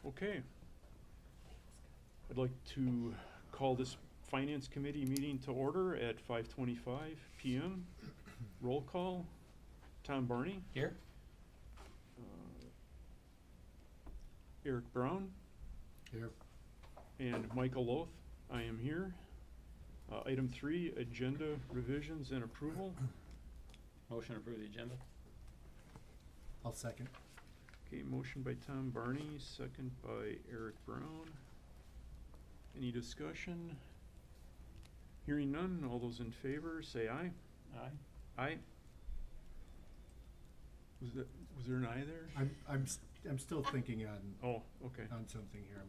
Okay. I'd like to call this Finance Committee meeting to order at 5:25 PM. Roll call. Tom Barney. Here. Eric Brown. Here. And Michael Loth. I am here. Item 3, agenda revisions and approval. Motion to approve the agenda. I'll second. Okay, motion by Tom Barney, second by Eric Brown. Any discussion? Hearing none, all those in favor say aye. Aye. Aye. Was there an aye there? I'm still thinking on Oh, okay. something here.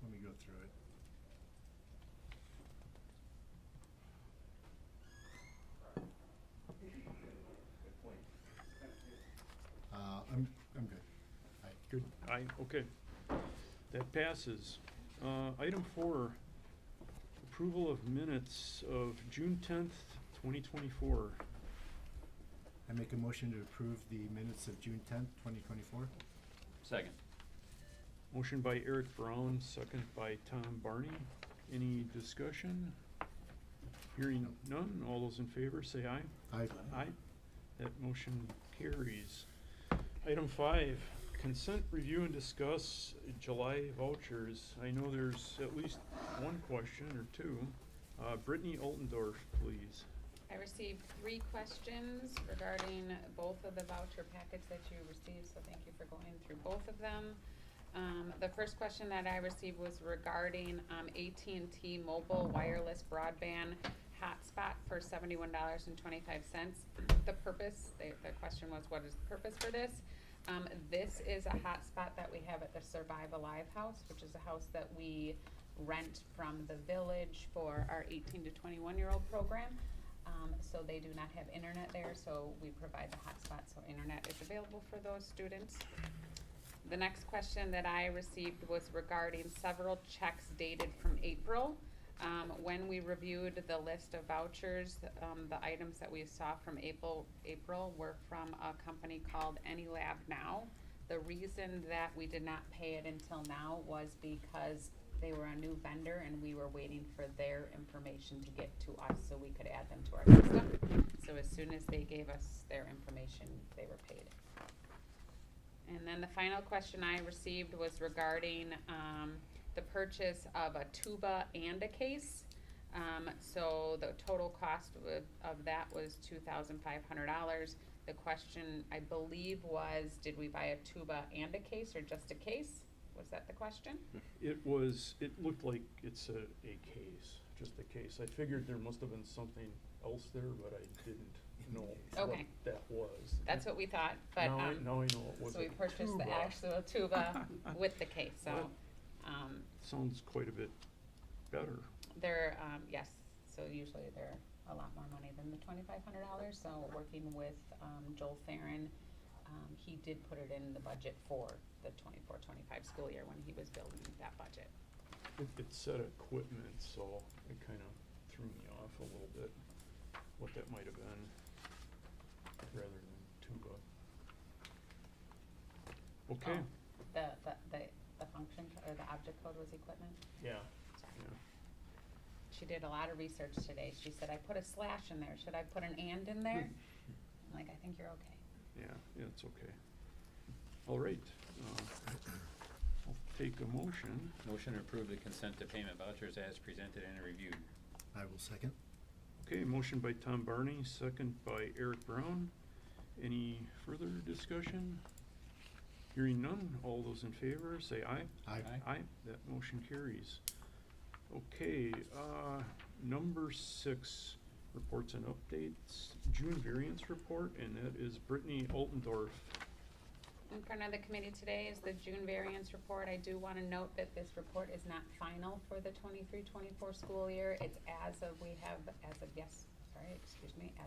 Let me go through it. I'm good. Aye. Good. Aye, okay. That passes. Item 4, approval of minutes of June 10th, 2024. I make a motion to approve the minutes of June 10th, 2024. Second. Motion by Eric Brown, second by Tom Barney. Any discussion? Hearing none, all those in favor say aye. Aye. Aye. That motion carries. Item 5, consent review and discuss July vouchers. I know there's at least one question or two. Brittany Altendorf, please. I received 3 questions regarding both of the voucher packets that you received, so thank you for going through both of them. The first question that I received was regarding AT&T mobile wireless broadband hotspot for $71.25. The purpose, the question was, what is the purpose for this? This is a hotspot that we have at the Survive Alive house, which is a house that we rent from the village for our 18 to 21-year-old program. So they do not have internet there, so we provide the hotspot so internet is available for those students. The next question that I received was regarding several checks dated from April. When we reviewed the list of vouchers, the items that we saw from April were from a company called AnyLab Now. The reason that we did not pay it until now was because they were a new vendor and we were waiting for their information to get to us so we could add them to our system. So as soon as they gave us their information, they were paid. And then the final question I received was regarding the purchase of a tuba and a case. So the total cost of that was $2,500. The question, I believe, was, did we buy a tuba and a case or just a case? Was that the question? It looked like it's a case, just a case. I figured there must have been something else there, but I didn't know what Okay. that was. That's what we thought, but, Now I know it was so we a purchased the tuba. actual tuba with the case, so. Well, Sounds quite a bit better. They're, yes, so usually they're a lot more money than the $2,500, so working with Joel Theron, he did put it in the budget for the 24-25 school year when he was building that budget. It said equipment, so it kind of threw me off a little bit, what that might have been, rather than tuba. Okay, Oh, the function, or the object code was equipment? yeah, Sorry. yeah. She did a lot of research today. She said, I put a slash in there. Should I put an and in there? I'm like, I think you're okay. Yeah, it's okay. All right, I'll take a motion. Motion to approve the consent to payment vouchers as presented and reviewed. I will second. Okay, motion by Tom Barney, second by Eric Brown. Any further discussion? Hearing none, all those in favor say aye. Aye. Aye, that motion carries. Okay, number 6, reports and updates. June variance report, and that is Brittany Altendorf. In front of the committee today is the June variance report. I do want to note that this report is not final for the 23-24 school year. It's as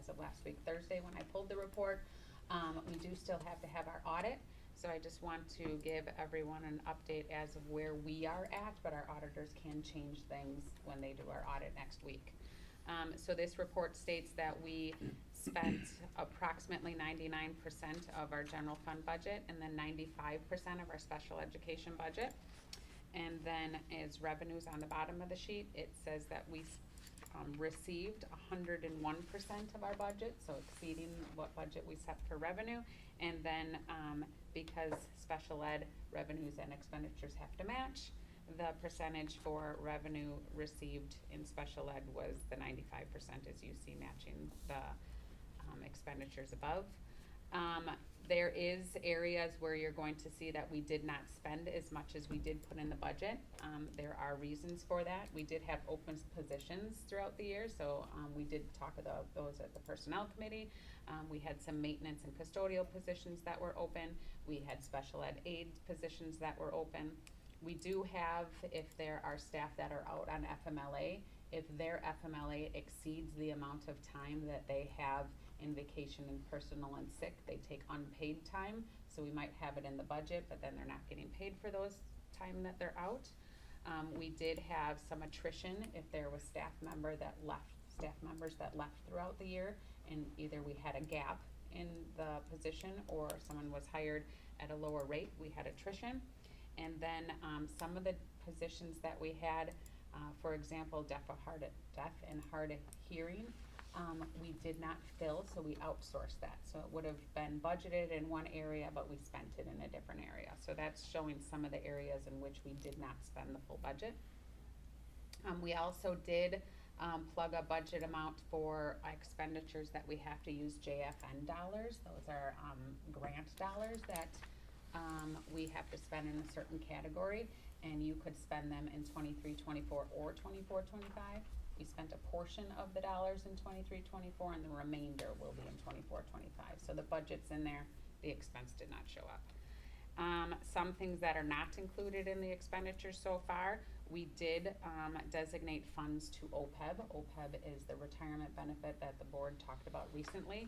of last week, Thursday, when I pulled the report. We do still have to have our audit, so I just want to give everyone an update as of where we are at, but our auditors can change things when they do our audit next week. So this report states that we spent approximately 99% of our general fund budget and then 95% of our special education budget. And then as revenues on the bottom of the sheet, it says that we received 101% of our budget, so exceeding what budget we set for revenue. And then because special ed revenues and expenditures have to match, the percentage for revenue received in special ed was the 95%, as you see, matching the expenditures above. There is areas where you're going to see that we did not spend as much as we did put in the budget. There are reasons for that. We did have open positions throughout the year, so we did talk about those at the personnel committee. We had some maintenance and custodial positions that were open. We had special ed aid positions that were open. We do have, if there are staff that are out on FMLA, if their FMLA exceeds the amount of time that they have in vacation and personal and sick, they take unpaid time. So we might have it in the budget, but then they're not getting paid for those time that they're out. We did have some attrition if there was staff members that left throughout the year, and either we had a gap in the position or someone was hired at a lower rate, we had attrition. And then some of the positions that we had, for example, deaf and hard of hearing, we did not fill, so we outsourced that. So it would have been budgeted in one area, but we spent it in a different area. So that's showing some of the areas in which we did not spend the full budget. We also did plug a budget amount for expenditures that we have to use JFN dollars. Those are grant dollars that we have to spend in a certain category, and you could spend them in 23-24 or 24-25. We spent a portion of the dollars in 23-24, and the remainder will be in 24-25. So the budget's in there, the expense did not show up. Some things that are not included in the expenditures so far, we did designate funds to OPEB. OPEB is the retirement benefit that the board talked about recently.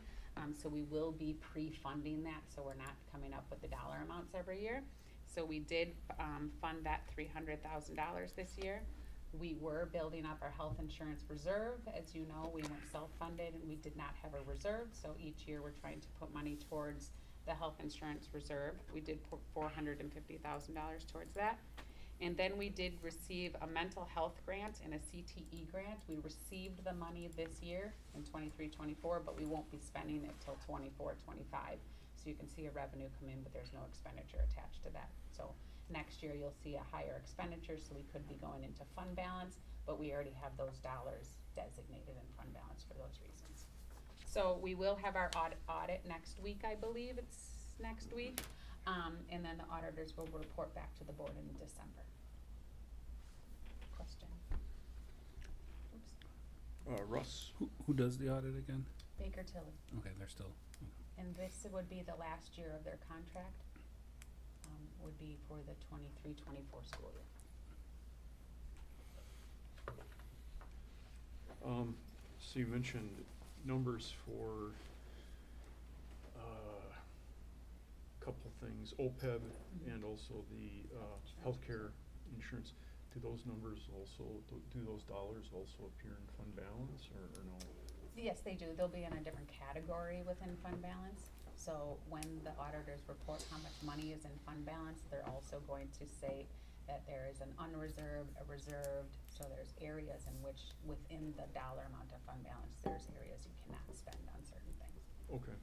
So we will be pre-funding that, so we're not coming up with the dollar amounts every year. So we did fund that $300,000 this year. We were building up our health insurance reserve. As you know, we went self-funded and we did not have a reserve, so each year we're trying to put money towards the health insurance reserve. We did put $450,000 towards that. And then we did receive a mental health grant and a CTE grant. We received the money this year in 23-24, but we won't be spending it till 24-25. So you can see a revenue come in, but there's no expenditure attached to that. So next year you'll see a higher expenditure, so we could be going into fund balance, but we already have those dollars designated in fund balance for those reasons. So we will have our audit next week, I believe it's next week. And then the auditors will report back to the board in December. Question? Oops. Russ? Who does the audit again? Baker Tilly. Okay, they're still, And this would be the last year of their contract, would be for the 23-24 school year. So you mentioned numbers for couple things, OPEB and also the healthcare insurance. Do those numbers also, do those dollars also appear in fund balance or no? Yes, they do. They'll be in a different category within fund balance. So when the auditors report how much money is in fund balance, they're also going to say that there is an unreserved, a reserved, so there's areas in which within the dollar amount of fund balance, there's areas you cannot spend on certain things. Okay.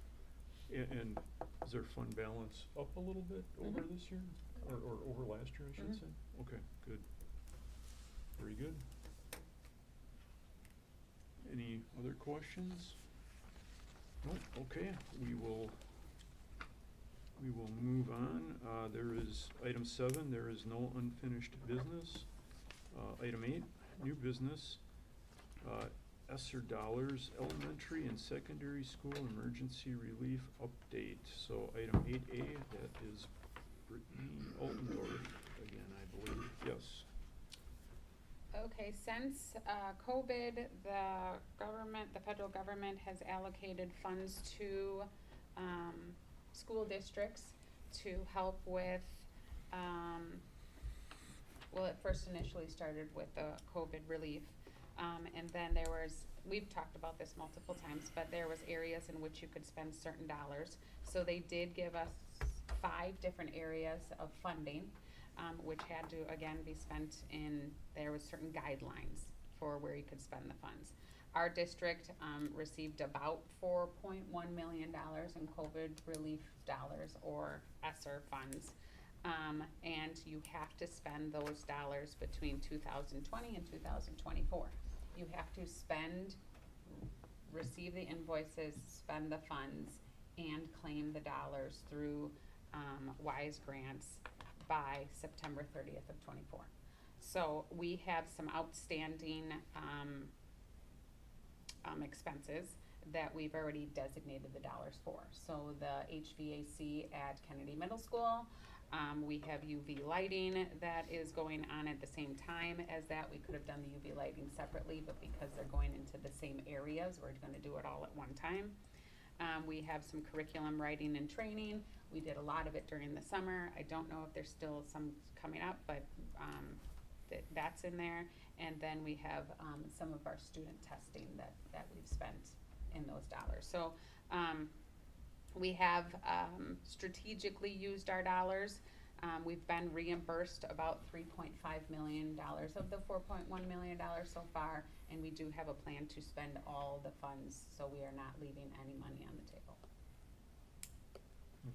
And is their fund balance up a little bit over this year? Or over last year, I should say? Okay, good. Very good. Any other questions? No, okay, we will move on. There is item 7, there is no unfinished business. Item 8, new business. ESSER dollars, elementary and secondary school emergency relief update. So item 8A, that is Brittany Altendorf again, I believe. Yes. Okay, since COVID, the federal government has allocated funds to school districts to help with, well, it first initially started with the COVID relief. And then there was we've talked about this multiple times, but there was areas in which you could spend certain dollars. So they did give us 5 different areas of funding, which had to, again, be spent in, there was certain guidelines for where you could spend the funds. Our district, received about $4.1 million in COVID relief dollars or ESSER funds. And you have to spend those dollars between 2020 and 2024. You have to spend, receive the invoices, spend the funds, and claim the dollars through WISE grants by September 30th of '24. So we have some outstanding expenses that we've already designated the dollars for. So the HVAC at Kennedy Middle School, we have UV lighting that is going on at the same time as that. We could have done the UV lighting separately, but because they're going into the same areas, we're gonna do it all at one time. We have some curriculum writing and training. We did a lot of it during the summer. I don't know if there's still some coming up, but that's in there. And then we have some of our student testing that we've spent in those dollars. So we have strategically used our dollars. We've been reimbursed about $3.5 million of the $4.1 million so far, and we do have a plan to spend all the funds, so we are not leaving any money on the table.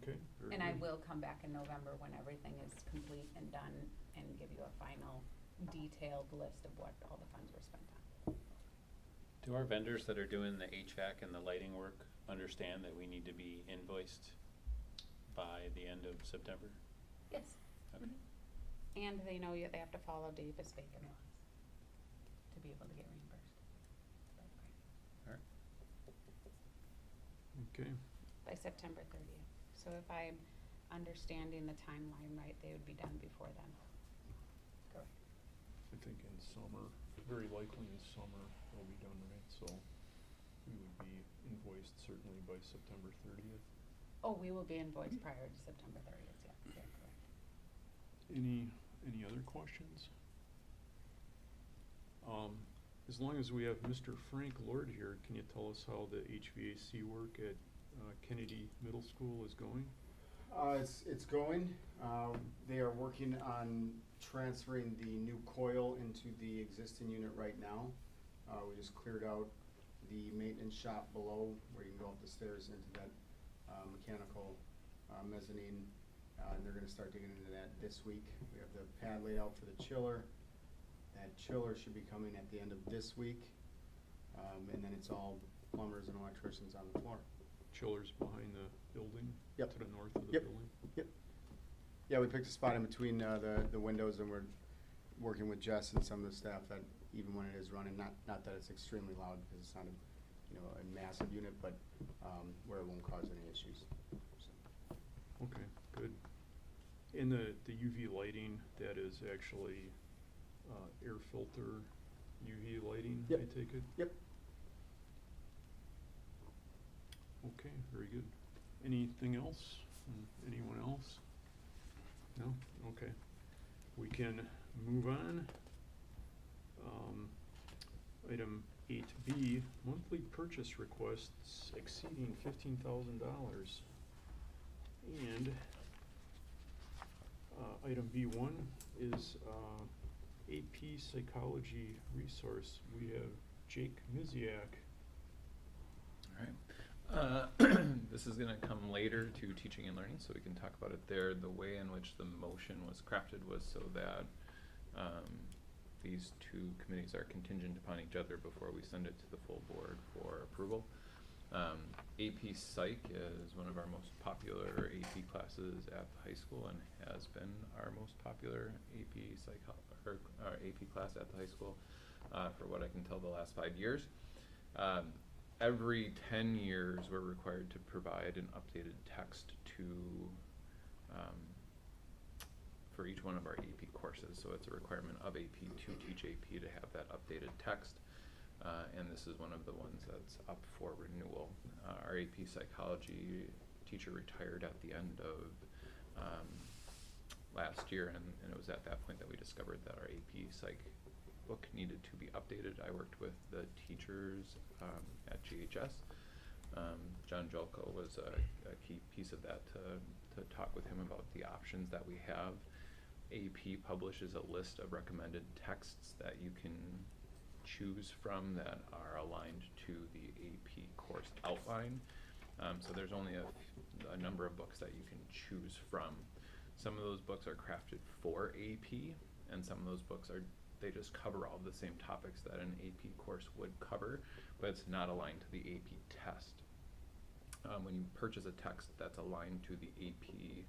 Okay, very And I good. will come back in November when everything is complete and done and give you a final detailed list of what all the funds were spent on. Do our vendors that are doing the HVAC and the lighting work understand that we need to be invoiced by the end of September? Yes. Okay. And they know they have to follow Davis-Bacon laws to be able to get reimbursed. Alright. Okay, By September 30th. So if I'm understanding the timeline right, they would be done before then. Correct. I think in summer, very likely in summer, they'll be done, right? So we would be invoiced certainly by September 30th. Oh, we will be invoiced prior to September 30th, yeah, correct. Any other questions? As long as we have Mr. Frank Lord here, can you tell us how the HVAC work at Kennedy Middle School is going? It's going. They are working on transferring the new coil into the existing unit right now. We just cleared out the maintenance shop below where you can go up the stairs into that mechanical mezzanine. And they're gonna start digging into that this week. We have the pad laid out for the chiller. That chiller should be coming at the end of this week. And then it's all plumbers and electricians on the floor. Chillers behind the building? Yep. To the north of the Yep. building? Yep. Yeah, we picked a spot in between the windows, and we're working with Jess and some of the staff that even when it is running, not that it's extremely loud because it's not a massive unit, but where it won't cause any issues. So. Okay, good. In the UV lighting, that is actually air filter UV lighting, I Yep. take it? Yep. Okay, very good. Anything else? Anyone else? No? Okay. We can move on. Item 8B, monthly purchase requests exceeding $15,000. And item B1 is AP Psychology Resource. We have Jake Miziak. Alright. This is going to come later to teaching and learning, so we can talk about it there. The way in which the motion was crafted was so that these two committees are contingent upon each other before we send it to the full board for approval. AP Psych is one of our most popular AP classes at the high school and has been our most popular AP class at the high school for what I can tell the last 5 years. Every 10 years we're required to provide an updated text to for each one of our AP courses, so it's a requirement of AP to teach AP to have that updated text. And this is one of the ones that's up for renewal. Our AP Psychology teacher retired at the end of last year, and it was at that point that we discovered that our AP Psych textbook needed to be updated. I worked with the teachers at GHS. John Jolko was a key piece of that to talk with him about the options that we have. AP publishes a list of recommended texts that you can choose from that are aligned to the AP course outline. So there's only a number of books that you can choose from. Some of those books are crafted for AP, and some of those books they just cover all the same topics that an AP course would cover, but it's not aligned to the AP test. When you purchase a text that's aligned to the AP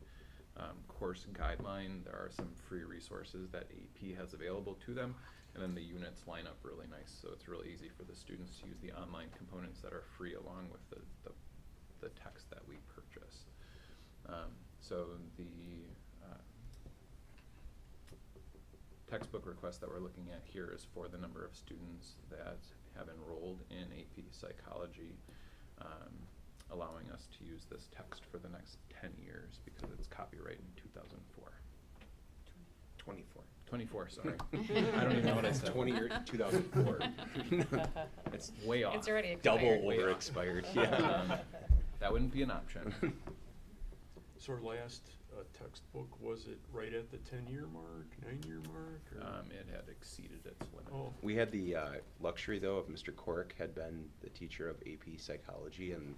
course guideline, there are some free resources that AP has available to them, and then the units line up really nice, so it's really easy for the students to use the online components that are free along with the text that we purchase. So the textbook request that we're looking at here is for the number of students that have enrolled in AP Psychology, allowing us to use this text for the next 10 years because it's copyright in 2004. 24. 24, sorry. I don't even know what I said. 20 year 2004. It's way off. It's already Double expired. Way over off. expired. Yeah. That wouldn't be an option. So our last textbook, was it right at the 10-year mark, 9-year mark? Or? It had exceeded its limit. Oh, We had the luxury, though, of Mr. Cork had been the teacher of AP Psychology and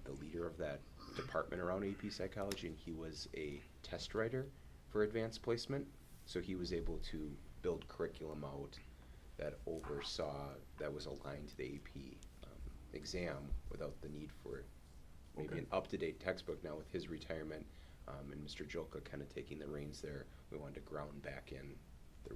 the leader of that department around AP Psychology, and he was a test writer for advanced placement, so he was able to build curriculum out that that was aligned to the AP exam without the need for maybe Okay. an up-to-date textbook. Now with his retirement and Mr. Jolka kind of taking the reins there, we wanted to ground back in the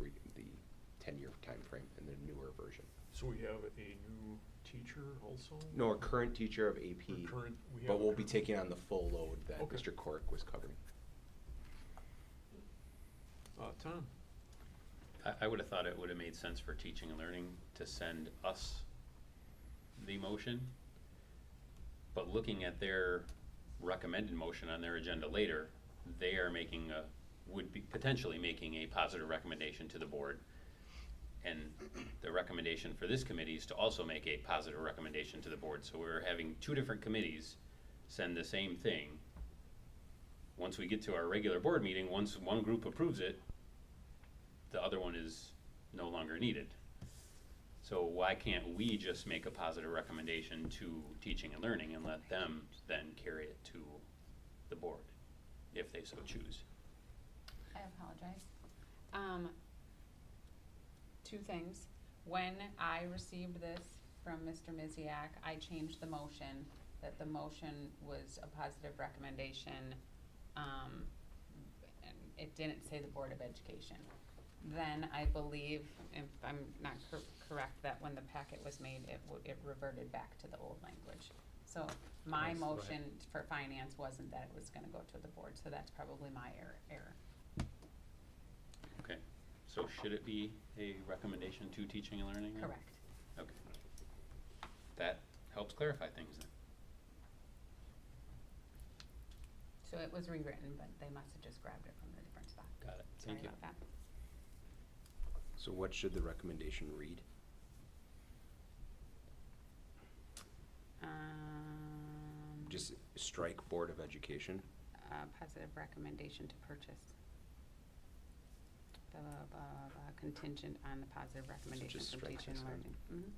10-year time frame in the newer version. so we have a new teacher also? No, a current teacher of AP, Or current, we have but a we'll be current- taking on the full load that Okay. Mr. Cork was covering. Tom? I would have thought it would have made sense for teaching and learning to send us the motion. But looking at their recommended motion on their agenda later, they are would be potentially making a positive recommendation to the board. And the recommendation for this committee is to also make a positive recommendation to the board. So we're having two different committees send the same thing. Once we get to our regular board meeting, once one group approves it, the other one is no longer needed. So why can't we just make a positive recommendation to teaching and learning and let them then carry it to the board, if they so choose? I apologize. Two things. When I received this from Mr. Miziak, I changed the motion, that the motion was a positive recommendation, and it didn't say the Board of Education. Then I believe, if I'm not correct, that when the packet was made, it reverted back to the old language. So my Yes, motion for finance wasn't that it was gonna go to the board, so that's probably my error. Okay, so should it be a recommendation to teaching and learning then? Correct. Okay. That helps clarify things then. So it was rewritten, but they must have just grabbed it from a different spot. Got it, Sorry thank you. about that. So what should the recommendation read? Just strike Board of Education? Positive recommendation to purchase. Contingent on the positive recommendation just from strike teaching and this one. learning. Mhm.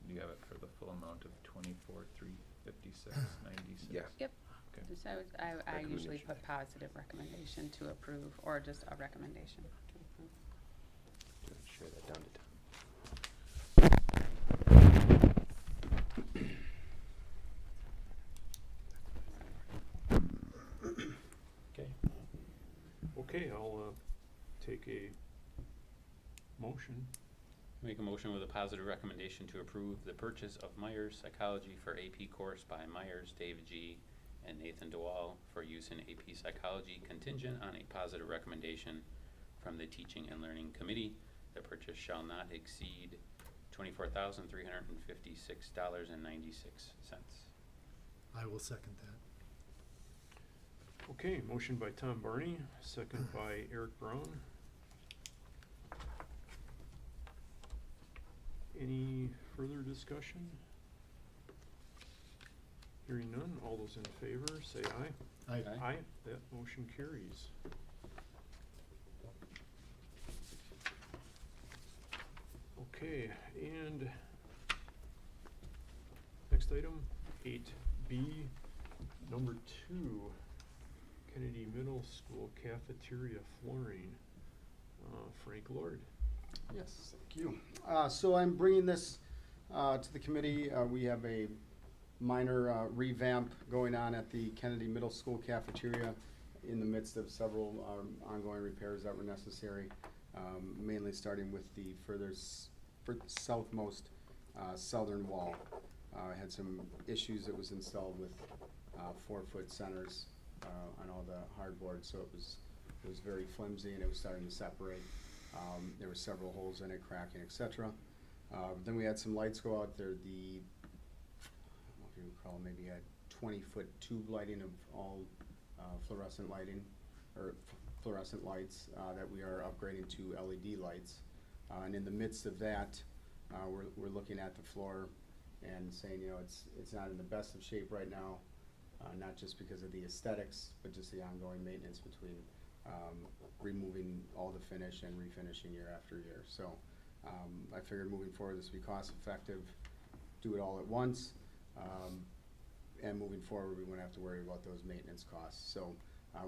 Do you have it for the full amount of 24,356.96? Yeah. Yep. Okay. So I usually Recommendation. put positive recommendation to approve, or just a recommendation to approve. Share that down to Tom. Okay. Okay, I'll take a motion. Make a motion with a positive recommendation to approve the purchase of Myers Psychology for AP course by Myers, Dave G., and Nathan DeWall for use in AP Psychology, contingent on a positive recommendation from the Teaching and Learning Committee. The purchase shall not exceed $24,356.96. I will second that. Okay, motion by Tom Barney, second by Eric Brown. Any further discussion? Hearing none, all those in favor, say aye. Aye. Aye. That motion carries. Okay, and next item, 8B, number 2, Kennedy Middle School cafeteria flooring. Frank Lord. Yes, thank you. So I'm bringing this to the committee. We have a minor revamp going on at the Kennedy Middle School cafeteria in the midst of several ongoing repairs that were necessary, mainly starting with the southmost southern wall. Had some issues. It was installed with 4-foot centers on all the hardboard, so it was very flimsy and it was starting to separate. There were several holes in it, cracking, etc. Then we had some lights go out there. I don't know if you recall, maybe had 20-foot tube lighting of all fluorescent lighting, or fluorescent lights that we are upgrading to LED lights. And in the midst of that, we're looking at the floor and saying, you know, it's not in the best of shape right now, not just because of the aesthetics, but just the ongoing maintenance between removing all the finish and refinishing year after year. So I figured moving forward this would be cost effective, do it all at once, and moving forward we wouldn't have to worry about those maintenance costs. So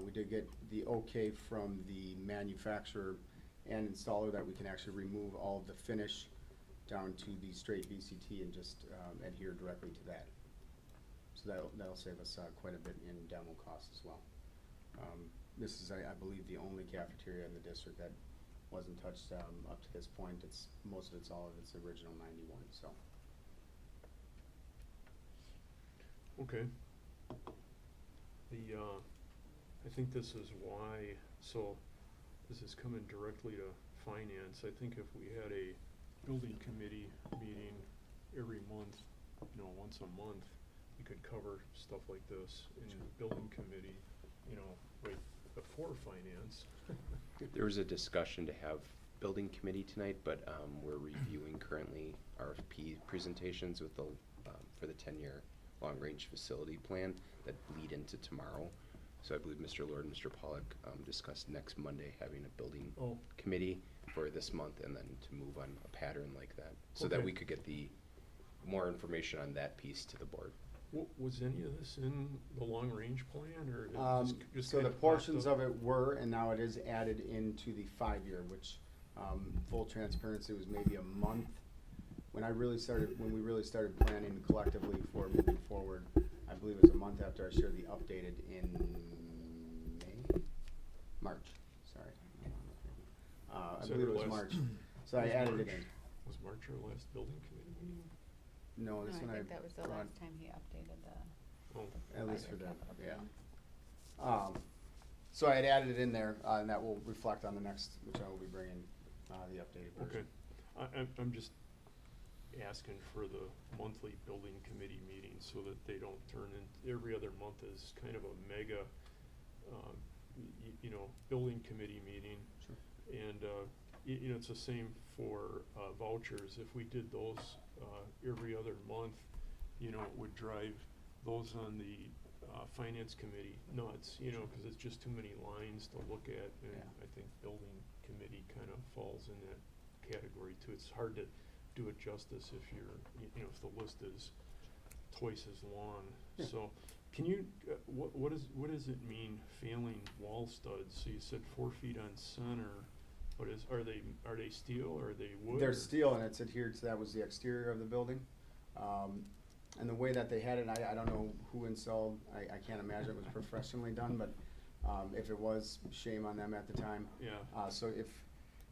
we did get the okay from the manufacturer and installer that we can actually remove all of the finish down to the straight VCT and just adhere directly to that. So that'll save us quite a bit in demo costs as well. This is, I believe, the only cafeteria in the district that wasn't touched up to this point. Most of it's all of its original 91. So. Okay. I think this is why, so this is coming directly to finance. I think if we had a building committee meeting every month, you know, once a month, we could cover stuff like this in the building committee, you know, right before finance. There was a discussion to have building committee tonight, but we're reviewing currently RFP presentations with the for the 10-year long-range facility plan that lead into tomorrow. So I believe Mr. Lord and Mr. Pollock discussed next Monday having a building committee for this month, and then to move on a pattern like that, so that Okay. we could get the more information on that piece to the board. Was any of this in the long-range plan, or just So kind the of portions popped up? of it were, and now it is added into the 5-year, which, full transparency, was maybe a month. When we really started planning collectively for moving forward, I believe it was a month after I shared the updated in March, sorry. I So believe it the was last- March, so I was added March. it in. Was March our last building committee meeting? No, No, this one I think that was the brought- last time he updated the. Oh, At least for five-year that, capital yeah. plan. So I had added it in there, and that will reflect on the next, which I will be bringing, the updated version. okay. I'm just asking for the monthly building committee meetings so that they don't turn in, every other month is kind of a mega, you know, building committee meeting. Sure. And, you know, it's the same for vouchers. If we did those every other month, you know, it would drive those on the finance committee nuts, you know, because it's just too many lines to look at. And Yeah. I think building committee kind of falls in that category too. It's hard to do it justice if you're, you know, if the list is twice as long. Yeah. So, can you, what does it mean, failing wall studs? So you said 4 feet on center, but are they steel or are they wood? They're or- steel, and it's adhered to, that was the exterior of the building. And the way that they had it, I don't know who installed, I can't imagine it was professionally done, but if it was, shame on them at the time. Yeah. So if,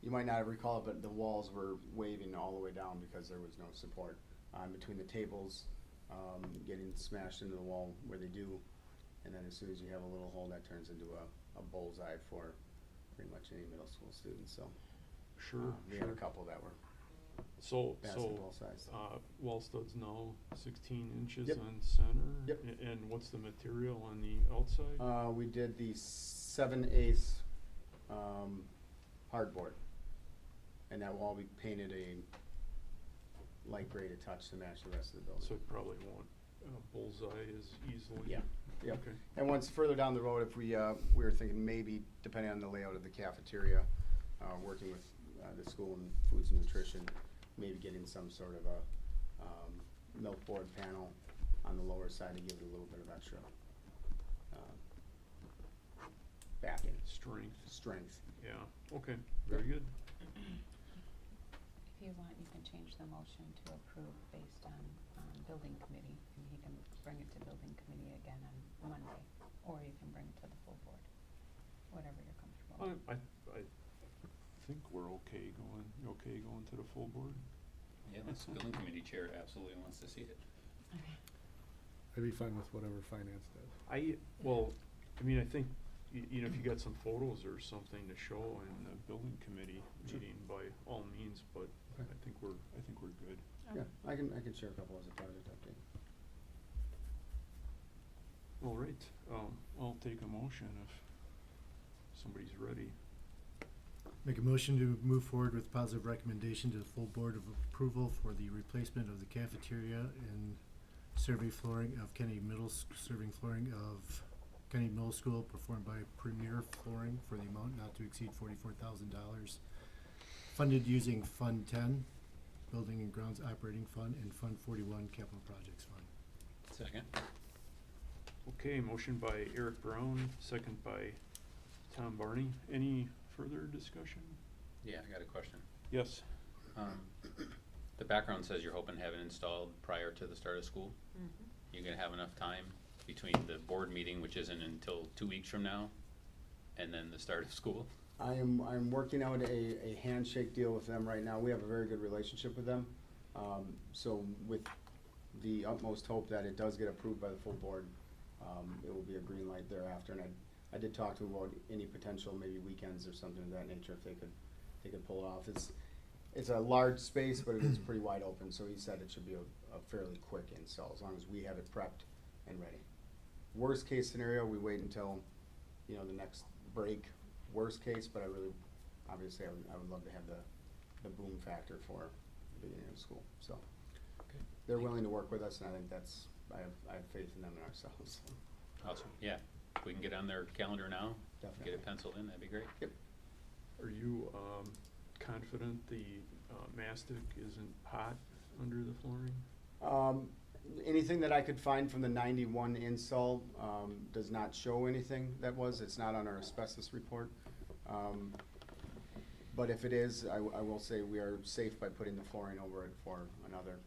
you might not recall it, but the walls were waving all the way down because there was no support between the tables, getting smashed into the wall where they do, and then as soon as you have a little hole, that turns into a bullseye for pretty much any middle school student. So Sure, we had sure. a couple that were So, basketball sized. wall studs now 16 inches Yep. on center? Yep. And what's the material on the outside? We did the 7/8 hardboard, and that will all be painted a light gray to touch to match the rest of the building. So it probably won't bullseye as easily. Yeah, yeah. Okay. And once further down the road, if we were thinking maybe, depending on the layout of the cafeteria, working with the school and foods and nutrition, maybe getting some sort of a milk board panel on the lower side to give it a little bit of extra backing, strength. Yeah, okay, very good. If you want, you can change the motion to approve based on, building committee, and he can bring it to building committee again on Monday, or you can bring it to the full board, whatever you're comfortable with. I think we're okay going to the full board? Yeah, the building committee chair absolutely wants to see it. I'd be fine with whatever finance does. I think, you know, if you got some photos or something to show in the building committee meeting, by all means, but Okay. I think we're good. Yeah, I can share a couple as a project update. All right, I'll take a motion if somebody's ready. Make a motion to move forward with positive recommendation to the full board of approval for the replacement of the cafeteria and serving flooring of Kennedy serving flooring of Kennedy Middle School performed by Premier Flooring for the amount not to exceed $44,000. Funded using Fund 10, Building and Grounds Operating Fund, and Fund 41, Capital Projects Fund. Second. Okay, motion by Eric Brown, second by Tom Barney. Any further discussion? Yeah, I got a question. Yes. The background says you're hoping to have it installed prior to the start of school. Mhm. You gonna have enough time between the board meeting, which isn't until 2 weeks from now, and then the start of school? I'm working out a handshake deal with them right now. We have a very good relationship with them. So with the utmost hope that it does get approved by the full board, it will be a green light thereafter. And I did talk to them about any potential, maybe weekends or something of that nature, if they could pull it off. It's a large space, but it is pretty wide open, so he said it should be a fairly quick install, as long as we have it prepped and ready. Worst case scenario, we wait until, you know, the next break, worst case, but obviously I would love to have the boom factor for the beginning of school, so. Okay. They're willing to work with us, and I think I have faith in them and ourselves. Awesome, yeah. If we can get on their calendar now, Definitely. get it penciled in, that'd be great. Yep. Are you confident the mastic isn't hot under the flooring? Anything that I could find from the 91 install does not show anything it's not on our asbestos report. But if it is, I will say we are safe by putting the flooring over it for another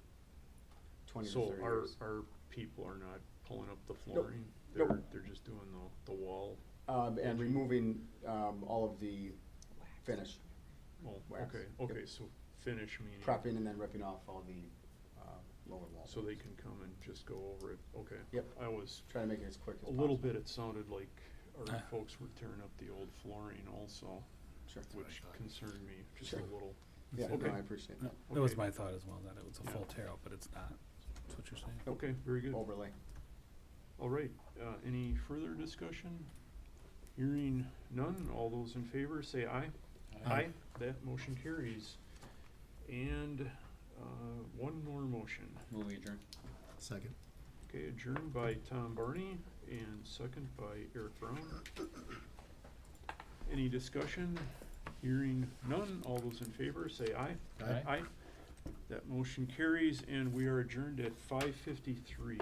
20 to 30 years. So our people are not pulling up the Nope. flooring? Nope. They're just doing the wall? And edging? removing all of the finish, Oh, wax. okay, Yep. so finish meaning? prepping and then ripping off all the lower walls. So they can come and just go over it, okay. Yep. I was, Try to make it as quick as a possible. little bit, it sounded like our folks were tearing up the old flooring also, Sure. which concerned me just Sure. a little. Yeah, no, Okay. I appreciate that. That was Okay. my thought as well, that it was a Yeah. full tear out, but it's not. That's what you're saying. Okay, very good. Overlay. All right, any further discussion? Hearing none, all those in favor say aye. Aye. That motion carries. And, one more motion. Move adjourn. Second. Okay, adjourned by Tom Barney and second by Eric Brown. Any discussion? Hearing none, all those in favor say aye. Aye. Aye. That motion carries and we are adjourned at 5:53.